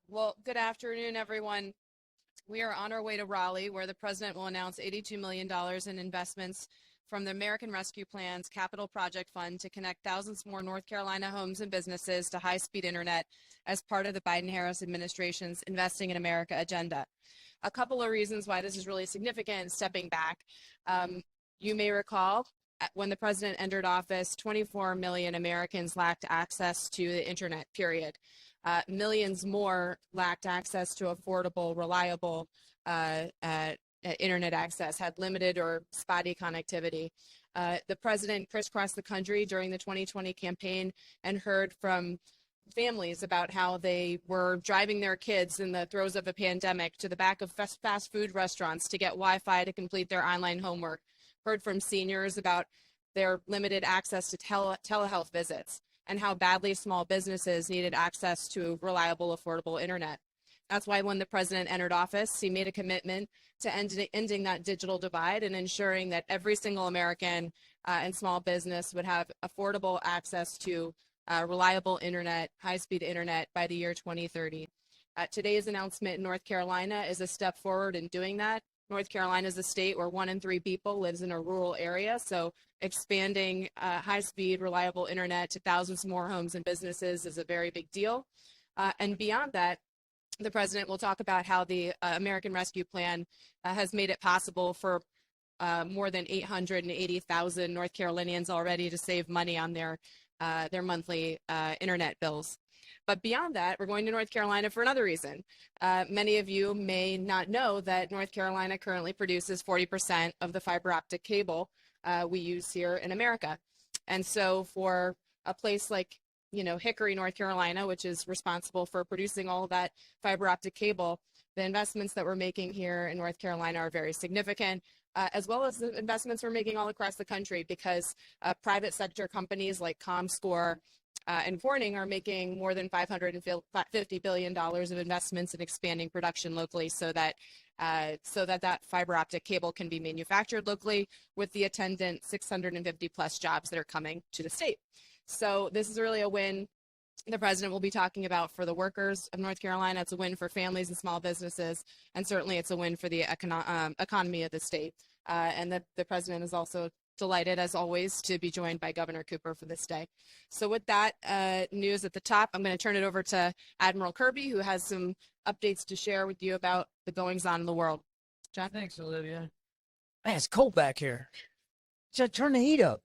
Well, good afternoon, everyone. We are on our way to Raleigh, where the president will announce $82 million in investments from the American Rescue Plan's Capital Project Fund to connect thousands more North Carolina homes and businesses to high-speed internet as part of the Biden-Harris administration's Investing in America agenda. A couple of reasons why this is really significant, stepping back. You may recall when the president entered office, 24 million Americans lacked access to the internet, period. Millions more lacked access to affordable, reliable internet access, had limited or spotty connectivity. The president crisscrossed the country during the 2020 campaign and heard from families about how they were driving their kids in the throes of a pandemic to the back of fast food restaurants to get Wi-Fi to complete their online homework. Heard from seniors about their limited access to telehealth visits and how badly small businesses needed access to reliable, affordable internet. That's why when the president entered office, he made a commitment to ending that digital divide and ensuring that every single American and small business would have affordable access to reliable internet, high-speed internet by the year 2030. Today's announcement in North Carolina is a step forward in doing that. North Carolina is a state where 1 in 3 people lives in a rural area, so expanding high-speed, reliable internet to thousands more homes and businesses is a very big deal. And beyond that, the president will talk about how the American Rescue Plan has made it possible for more than 880,000 North Carolinians already to save money on their monthly internet bills. But beyond that, we're going to North Carolina for another reason. Many of you may not know that North Carolina currently produces 40% of the fiber optic cable we use here in America. And so for a place like, Hickory, North Carolina, which is responsible for producing all of that fiber optic cable, the investments that we're making here in North Carolina are very significant, as well as the investments we're making all across the country, because private sector companies like ComScore and Corning are making more than $550 billion of investments in expanding production locally so that that fiber optic cable can be manufactured locally with the attendant 650 plus jobs that are coming to the state. So this is really a win the president will be talking about for the workers of North Carolina. It's a win for families and small businesses, and certainly it's a win for the economy of the state. And the president is also delighted, as always, to be joined by Governor Cooper for this day. So with that news at the top, I'm going to turn it over to Admiral Kirby, who has some updates to share with you about the goings-on in the world. John? Thanks, Olivia. Man, it's cold back here. Just turn the heat up.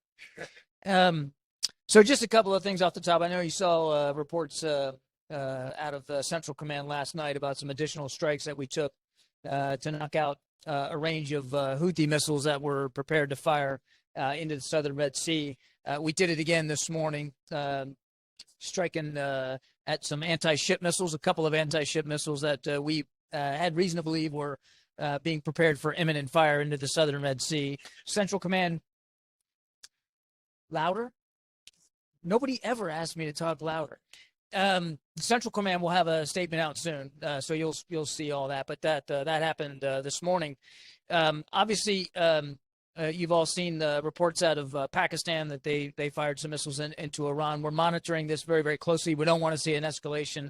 So just a couple of things off the top. I know you saw reports out of Central Command last night about some additional strikes that we took to knock out a range of Houthi missiles that were prepared to fire into the southern Red Sea. We did it again this morning, striking at some anti-ship missiles, a couple of anti-ship missiles that we had reason to believe were being prepared for imminent fire into the southern Red Sea. Central Command, louder? Nobody ever asked me to talk louder. Central Command will have a statement out soon, so you'll see all that. But that happened this morning. Obviously, you've all seen the reports out of Pakistan that they fired some missiles into Iran. We're monitoring this very, very closely. We don't want to see an escalation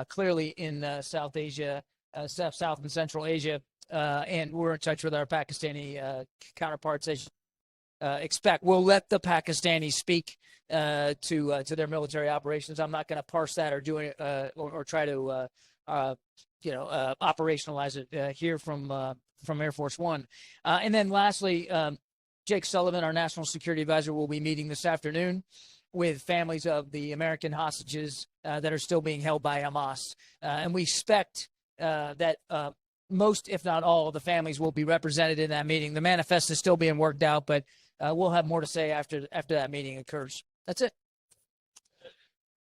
clearly in South Asia, South and Central Asia, and we're in touch with our Pakistani counterparts as expect. We'll let the Pakistanis speak to their military operations. I'm not going to parse that or do it or try to operationalize it here from Air Force One. And then lastly, Jake Sullivan, our national security advisor, will be meeting this afternoon with families of the American hostages that are still being held by Hamas. And we expect that most, if not all, of the families will be represented in that meeting. The manifest is still being worked out, but we'll have more to say after that meeting occurs. That's it.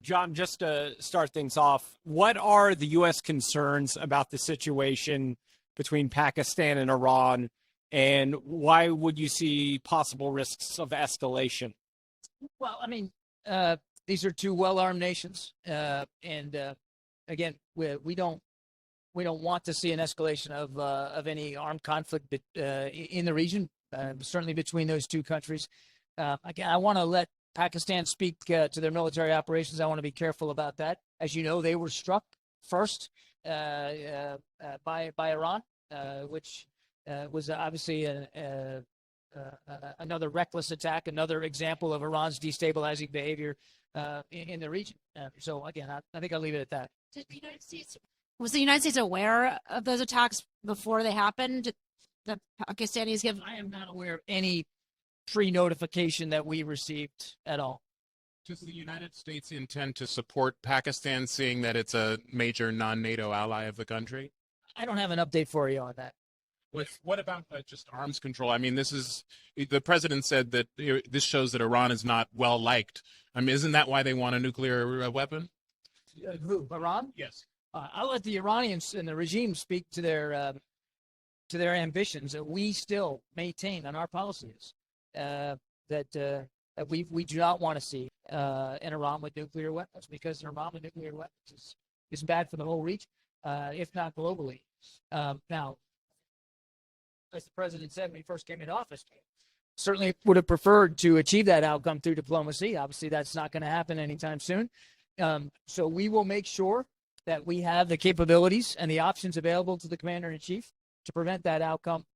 John, just to start things off, what are the U.S. concerns about the situation between Pakistan and Iran, and why would you see possible risks of escalation? Well, I mean, these are two well-armed nations, and again, we don't want to see an escalation of any armed conflict in the region, certainly between those two countries. Again, I want to let Pakistan speak to their military operations. I want to be careful about that. As you know, they were struck first by Iran, which was obviously another reckless attack, another example of Iran's destabilizing behavior in the region. So again, I think I'll leave it at that. Was the United States aware of those attacks before they happened? Did the Pakistanis give? I am not aware of any pre-notification that we received at all. Does the United States intend to support Pakistan, seeing that it's a major non-NATO ally of the country? I don't have an update for you on that. What about just arms control? I mean, the president said that this shows that Iran is not well liked. I mean, isn't that why they want a nuclear weapon? Who? Iran? Yes. I'll let the Iranians and the regime speak to their ambitions. That we still maintain on our policies that we do not want to see an Iran with nuclear weapons, because an Iran with nuclear weapons is bad for the whole region, if not globally. Now, as the president said when he first came into office, certainly would have preferred to achieve that outcome through diplomacy. Obviously, that's not going to happen anytime soon. So we will make sure that we have the capabilities and the options available to the commander-in-chief to prevent that outcome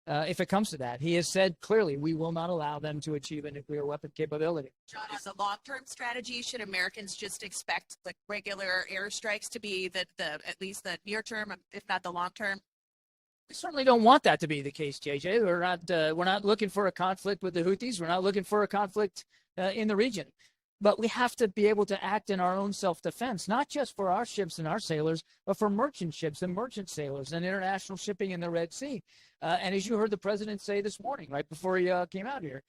if it comes to that. He has said clearly we will not allow them to achieve a nuclear weapon capability. John, as a long-term strategy, should Americans just expect like regular airstrikes to be the at least the near term, if not the long term? We certainly don't want that to be the case, JJ. We're not looking for a conflict with the Houthis. We're not looking for a conflict in the region. But we have to be able to act in our own self-defense, not just for our ships and our sailors, but for merchant ships and merchant sailors and international shipping in the Red Sea. And as you heard the president say this morning, right before he came out here,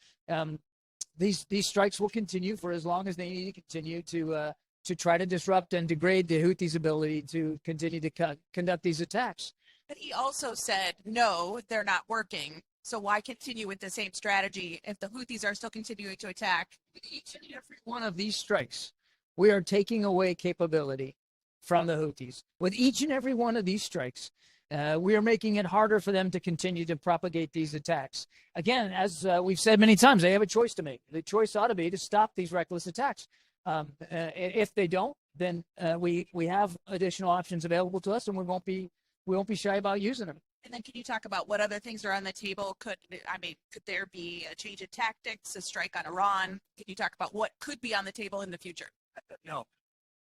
these strikes will continue for as long as they need to continue to try to disrupt and degrade the Houthis' ability to continue to conduct these attacks. But he also said, no, they're not working. So why continue with the same strategy if the Houthis are still continuing to attack? With each and every one of these strikes, we are taking away capability from the Houthis. With each and every one of these strikes, we are making it harder for them to continue to propagate these attacks. Again, as we've said many times, they have a choice to make. The choice ought to be to stop these reckless attacks. If they don't, then we have additional options available to us, and we won't be shy about using them. And then can you talk about what other things are on the table? Could there be a change in tactics, a strike on Iran? Can you talk about what could be on the table in the future? No,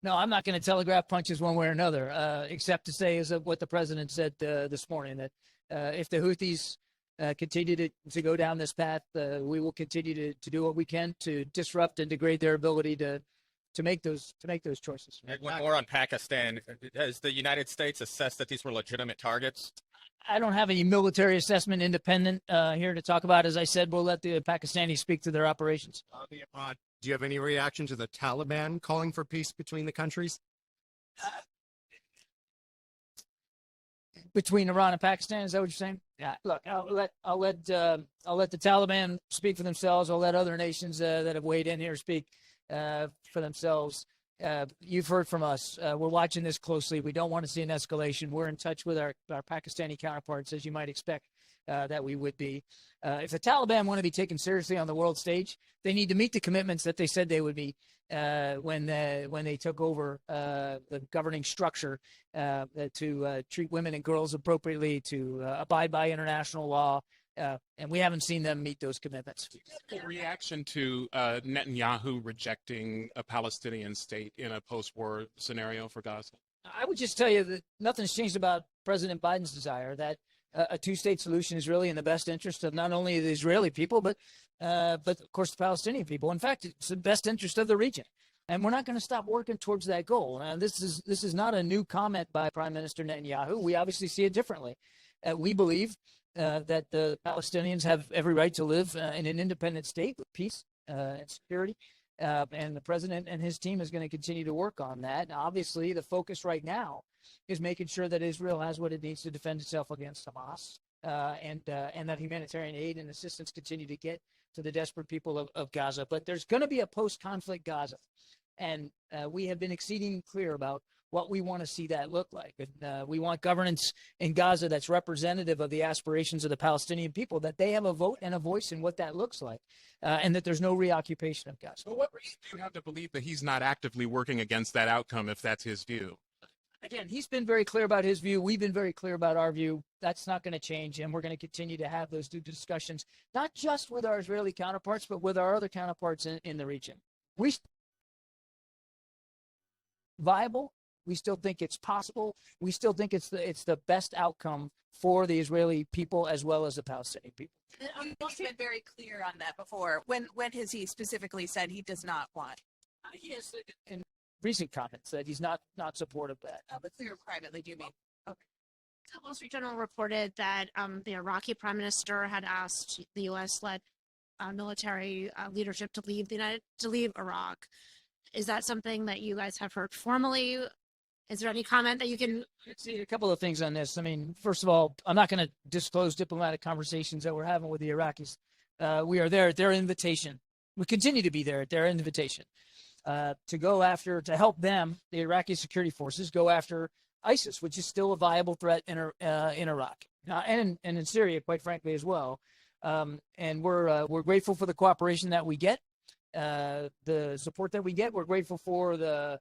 I'm not going to telegraph punches one way or another, except to say is what the president said this morning, that if the Houthis continue to go down this path, we will continue to do what we can to disrupt and degrade their ability to make those choices. One more on Pakistan. Has the United States assessed that these were legitimate targets? I don't have any military assessment independent here to talk about. As I said, we'll let the Pakistanis speak to their operations. Do you have any reaction to the Taliban calling for peace between the countries? Between Iran and Pakistan, is that what you're saying? Yeah. Look, I'll let the Taliban speak for themselves. I'll let other nations that have weighed in here speak for themselves. You've heard from us. We're watching this closely. We don't want to see an escalation. We're in touch with our Pakistani counterparts, as you might expect that we would be. If the Taliban want to be taken seriously on the world stage, they need to meet the commitments that they said they would be when they took over the governing structure to treat women and girls appropriately, to abide by international law. And we haven't seen them meet those commitments. A reaction to Netanyahu rejecting a Palestinian state in a post-war scenario for Gaza? I would just tell you that nothing's changed about President Biden's desire that a two-state solution is really in the best interest of not only the Israeli people, but of course the Palestinian people. In fact, it's the best interest of the region. And we're not going to stop working towards that goal. This is not a new comment by Prime Minister Netanyahu. We obviously see it differently. We believe that the Palestinians have every right to live in an independent state with peace and security. And the president and his team is going to continue to work on that. And obviously, the focus right now is making sure that Israel has what it needs to defend itself against Hamas, and that humanitarian aid and assistance continue to get to the desperate people of Gaza. But there's going to be a post-conflict Gaza. And we have been exceedingly clear about what we want to see that look like. And we want governance in Gaza that's representative of the aspirations of the Palestinian people, that they have a vote and a voice in what that looks like, and that there's no reoccupation of Gaza. Well, what reason do you have to believe that he's not actively working against that outcome if that's his view? Again, he's been very clear about his view. We've been very clear about our view. That's not going to change, and we're going to continue to have those two discussions, not just with our Israeli counterparts, but with our other counterparts in the region. We viable. We still think it's possible. We still think it's the best outcome for the Israeli people as well as the Palestinian people. He's been very clear on that before. When has he specifically said he does not want? He has in recent comments that he's not supportive of that. But clear privately, do you mean? Okay. The Wall Street Journal reported that the Iraqi prime minister had asked the U.S.-led military leadership to leave Iraq. Is that something that you guys have heard formally? Is there any comment that you can? See, a couple of things on this. I mean, first of all, I'm not going to disclose diplomatic conversations that we're having with the Iraqis. We are there at their invitation. We continue to be there at their invitation to help them, the Iraqi security forces, go after ISIS, which is still a viable threat in Iraq and in Syria, quite frankly, as well. And we're grateful for the cooperation that we get, the support that we get. We're grateful for the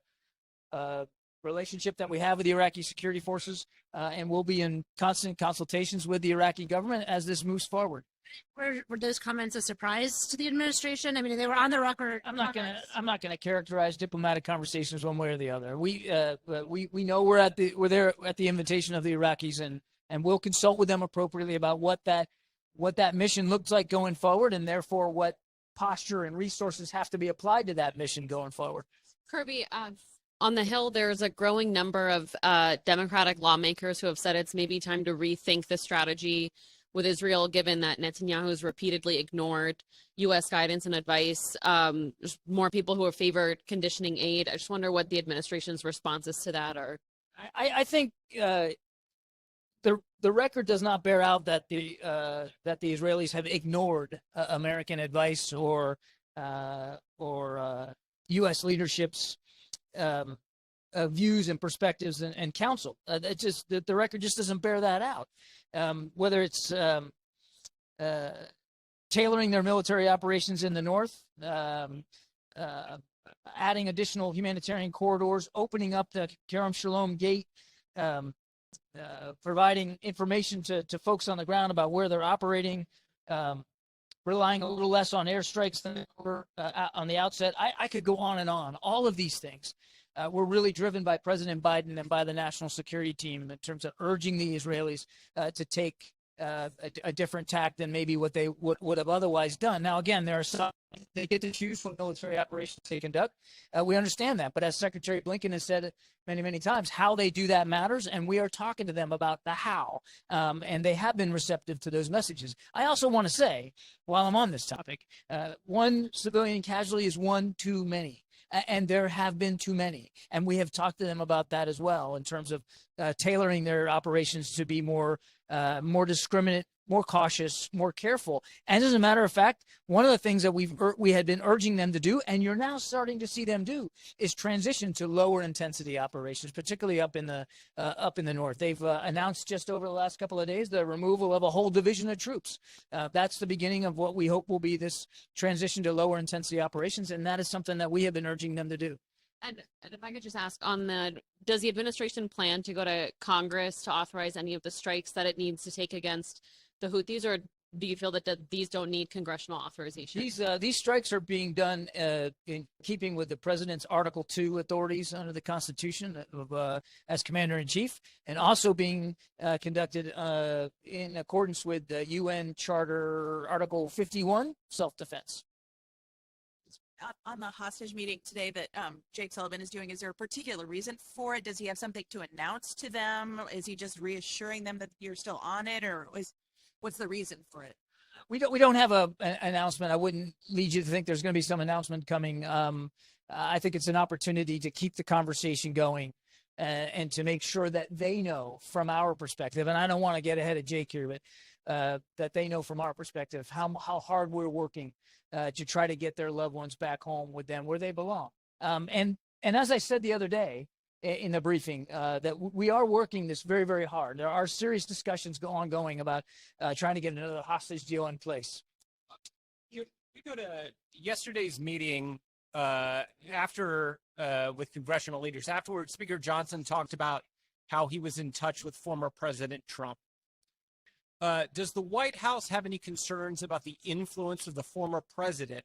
relationship that we have with the Iraqi security forces, and we'll be in constant consultations with the Iraqi government as this moves forward. Were those comments a surprise to the administration? I mean, they were on the record. I'm not gonna characterize diplomatic conversations one way or the other. We know we're there at the invitation of the Iraqis, and we'll consult with them appropriately about what that mission looks like going forward, and therefore what posture and resources have to be applied to that mission going forward. Kirby, on the Hill, there's a growing number of Democratic lawmakers who have said it's maybe time to rethink the strategy with Israel, given that Netanyahu's repeatedly ignored U.S. guidance and advice. There's more people who have favored conditioning aid. I just wonder what the administration's responses to that are. I think the record does not bear out that the Israelis have ignored American advice or U.S. leadership's views and perspectives and counsel. The record just doesn't bear that out. Whether it's tailoring their military operations in the north, adding additional humanitarian corridors, opening up the Kerem Shalom gate, providing information to folks on the ground about where they're operating, relying a little less on airstrikes than on the outset. I could go on and on. All of these things were really driven by President Biden and by the national security team in terms of urging the Israelis to take a different tack than maybe what they would have otherwise done. Now, again, there are some they get to choose what military operations they conduct. We understand that. But as Secretary Blinken has said many, many times, how they do that matters. And we are talking to them about the how. And they have been receptive to those messages. I also want to say, while I'm on this topic, one civilian casualty is one too many. And there have been too many. And we have talked to them about that as well in terms of tailoring their operations to be more discriminate, more cautious, more careful. And as a matter of fact, one of the things that we had been urging them to do, and you're now starting to see them do, is transition to lower intensity operations, particularly up in the north. They've announced just over the last couple of days the removal of a whole division of troops. That's the beginning of what we hope will be this transition to lower intensity operations, and that is something that we have been urging them to do. And if I could just ask does the administration plan to go to Congress to authorize any of the strikes that it needs to take against the Houthis, or do you feel that these don't need congressional authorization? These strikes are being done in keeping with the president's Article 2 authorities under the Constitution as commander-in-chief, and also being conducted in accordance with the UN Charter Article 51, self-defense. On the hostage meeting today that Jake Sullivan is doing, is there a particular reason for it? Does he have something to announce to them? Is he just reassuring them that you're still on it, or what's the reason for it? We don't have an announcement. I wouldn't lead you to think there's going to be some announcement coming. I think it's an opportunity to keep the conversation going and to make sure that they know from our perspective, and I don't want to get ahead of Jake here, but that they know from our perspective how hard we're working to try to get their loved ones back home with them where they belong. And as I said the other day in the briefing, that we are working this very, very hard. There are serious discussions ongoing about trying to get another hostage deal in place. You go to yesterday's meeting after with congressional leaders. Afterwards, Speaker Johnson talked about how he was in touch with former President Trump. Does the White House have any concerns about the influence of the former president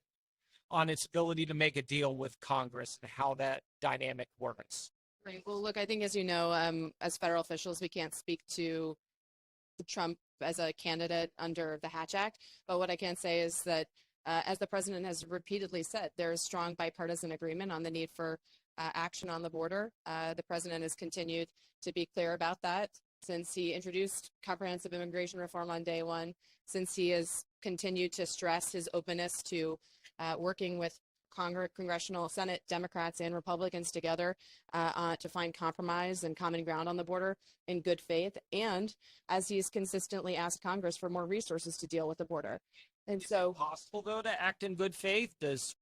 on its ability to make a deal with Congress and how that dynamic works? Right. Well, look, I think, as you know, as federal officials, we can't speak to Trump as a candidate under the Hatch Act. But what I can say is that, as the president has repeatedly said, there is strong bipartisan agreement on the need for action on the border. The president has continued to be clear about that since he introduced comprehensive immigration reform on day one, since he has continued to stress his openness to working with congressional Senate Democrats and Republicans together to find compromise and common ground on the border in good faith, and as he's consistently asked Congress for more resources to deal with the border. And so, is it possible, though, to act in good faith? Does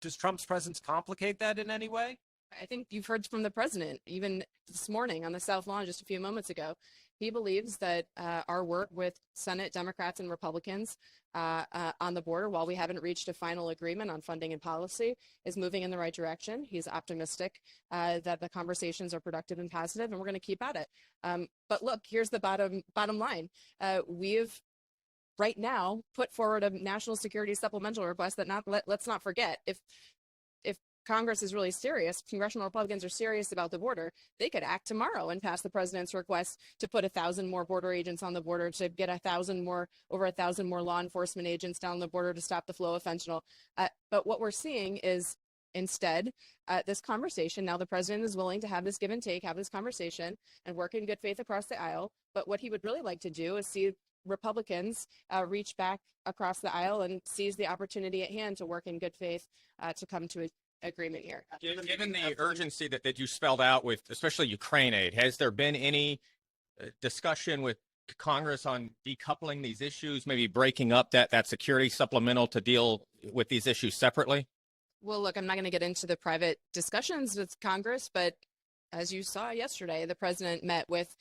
Trump's presence complicate that in any way? I think you've heard from the president, even this morning on the South Lawn just a few moments ago. He believes that our work with Senate Democrats and Republicans on the border, while we haven't reached a final agreement on funding and policy, is moving in the right direction. He's optimistic that the conversations are productive and positive, and we're going to keep at it. But look, here's the bottom line. We've right now put forward a national security supplemental request that let's not forget, if Congress is really serious, congressional Republicans are serious about the border, they could act tomorrow and pass the president's request to put 1,000 more border agents on the border, to get over 1,000 more law enforcement agents down the border to stop the flow of fentanyl. But what we're seeing is instead this conversation. Now the president is willing to have this give and take, have this conversation, and work in good faith across the aisle. But what he would really like to do is see Republicans reach back across the aisle and seize the opportunity at hand to work in good faith to come to agreement here. Given the urgency that you spelled out with especially Ukraine aid, has there been any discussion with Congress on decoupling these issues, maybe breaking up that security supplemental to deal with these issues separately? Well, look, I'm not going to get into the private discussions with Congress, but as you saw yesterday, the president met with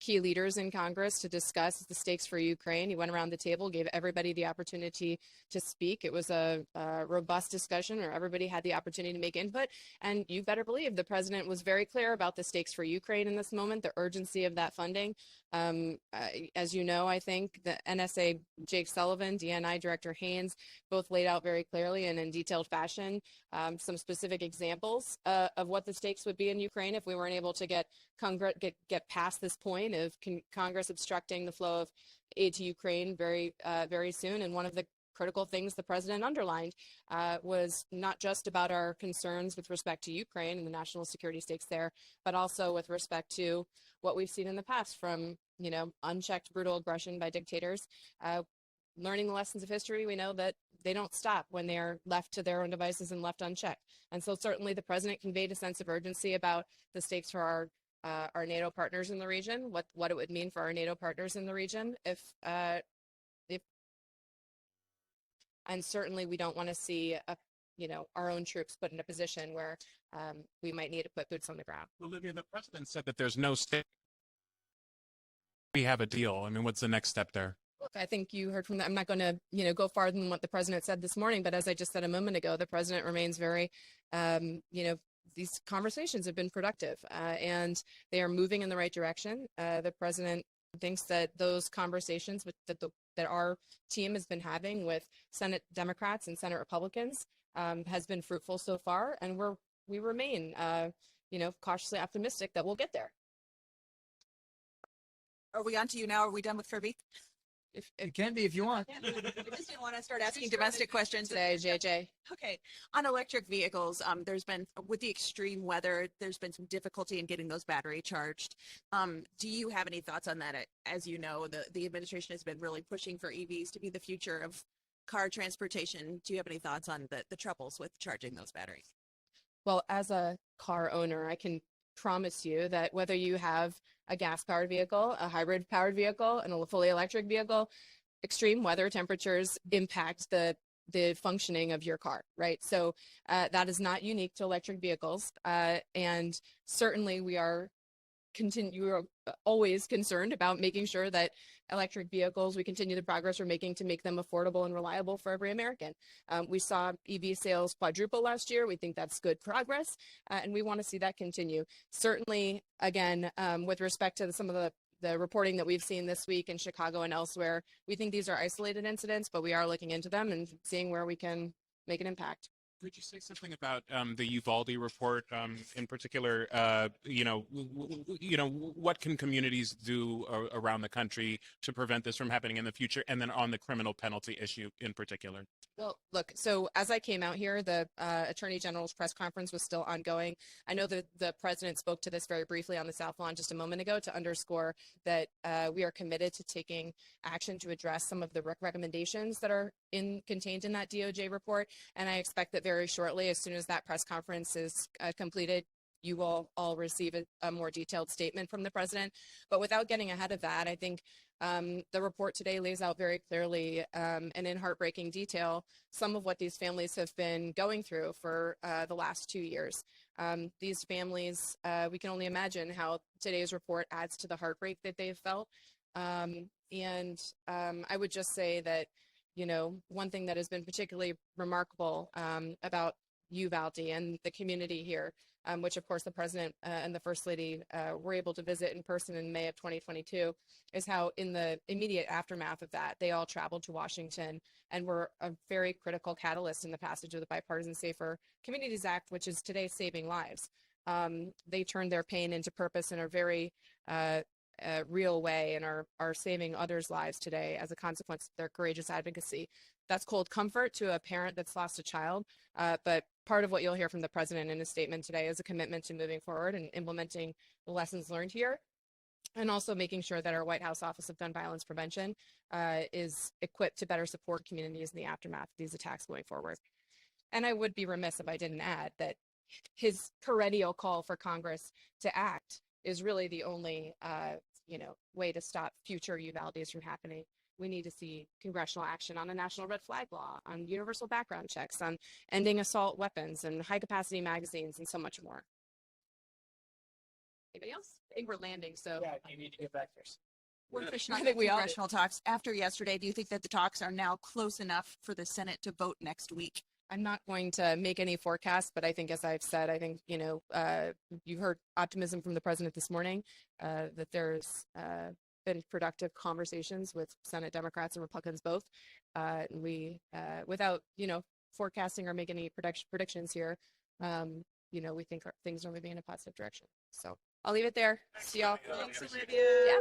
key leaders in Congress to discuss the stakes for Ukraine. He went around the table, gave everybody the opportunity to speak. It was a robust discussion where everybody had the opportunity to make input. And you better believe the president was very clear about the stakes for Ukraine in this moment, the urgency of that funding. As you know, I think the NSA Jake Sullivan, DNI Director Haynes, both laid out very clearly and in detailed fashion some specific examples of what the stakes would be in Ukraine if we weren't able to get past this point of Congress obstructing the flow of aid to Ukraine very soon. And one of the critical things the president underlined was not just about our concerns with respect to Ukraine and the national security stakes there, but also with respect to what we've seen in the past from, unchecked brutal aggression by dictators. Learning the lessons of history, we know that they don't stop when they are left to their own devices and left unchecked. And so certainly the president conveyed a sense of urgency about the stakes for our NATO partners in the region, what it would mean for our NATO partners in the region if and certainly we don't want to see our own troops put in a position where we might need to put boots on the ground. Olivia, the president said that there's no stake. We have a deal. I mean, what's the next step there? Look, I think you heard from that. I'm not going to, go farther than what the president said this morning, but as I just said a moment ago, the president remains very, these conversations have been productive and they are moving in the right direction. The president thinks that those conversations that our team has been having with Senate Democrats and Senate Republicans has been fruitful so far, and we remain, cautiously optimistic that we'll get there. Are we on to you now? Are we done with Kirby? If it can be, if you want. I just didn't want to start asking domestic questions today, JJ. Okay. On electric vehicles, there's been, with the extreme weather, there's been some difficulty in getting those battery charged. Do you have any thoughts on that? As you know, the administration has been really pushing for EVs to be the future of car transportation. Do you have any thoughts on the troubles with charging those batteries? Well, as a car owner, I can promise you that whether you have a gas-powered vehicle, a hybrid-powered vehicle, and a fully electric vehicle, extreme weather temperatures impact the functioning of your car, right? So that is not unique to electric vehicles. And certainly we are we're always concerned about making sure that electric vehicles, we continue the progress we're making to make them affordable and reliable for every American. We saw EV sales quadruple last year. We think that's good progress, and we want to see that continue. Certainly, again, with respect to some of the reporting that we've seen this week in Chicago and elsewhere, we think these are isolated incidents, but we are looking into them and seeing where we can make an impact. Could you say something about the Uvalde report in particular? What can communities do around the country to prevent this from happening in the future? And then on the criminal penalty issue in particular. Well, look, so as I came out here, the Attorney General's press conference was still ongoing. I know that the president spoke to this very briefly on the South Lawn just a moment ago to underscore that we are committed to taking action to address some of the recommendations that are contained in that DOJ report. And I expect that very shortly, as soon as that press conference is completed, you will all receive a more detailed statement from the president. But without getting ahead of that, I think the report today lays out very clearly and in heartbreaking detail some of what these families have been going through for the last 2 years. These families, we can only imagine how today's report adds to the heartbreak that they've felt. And I would just say that, one thing that has been particularly remarkable about Uvalde and the community here, which of course the president and the first lady were able to visit in person in May of 2022, is how in the immediate aftermath of that, they all traveled to Washington and were a very critical catalyst in the passage of the Bipartisan Safer Communities Act, which is today saving lives. They turned their pain into purpose in a very real way and are saving others' lives today as a consequence of their courageous advocacy. That's cold comfort to a parent that's lost a child, but part of what you'll hear from the president in his statement today is a commitment to moving forward and implementing the lessons learned here, and also making sure that our White House Office of Gun Violence Prevention is equipped to better support communities in the aftermath of these attacks going forward. And I would be remiss if I didn't add that his perennial call for Congress to act is really the only way to stop future Uvaldes from happening. We need to see congressional action on a national red flag law, on universal background checks, on ending assault weapons and high capacity magazines, and so much more. Anybody else? I think we're landing, so. Yeah, you need to get back there. We're pushing I on think the we all do. congressional talks. After yesterday, do you think that the talks are now close enough for the Senate to vote next week? I'm not going to make any forecasts, but I think, as I've said, I think, you heard optimism from the president this morning that there's been productive conversations with Senate Democrats and Republicans both. We, without, forecasting or making any predictions here, we think things are moving in a positive direction. So I'll leave it there. See y'all. Thanks, Olivia. Yeah.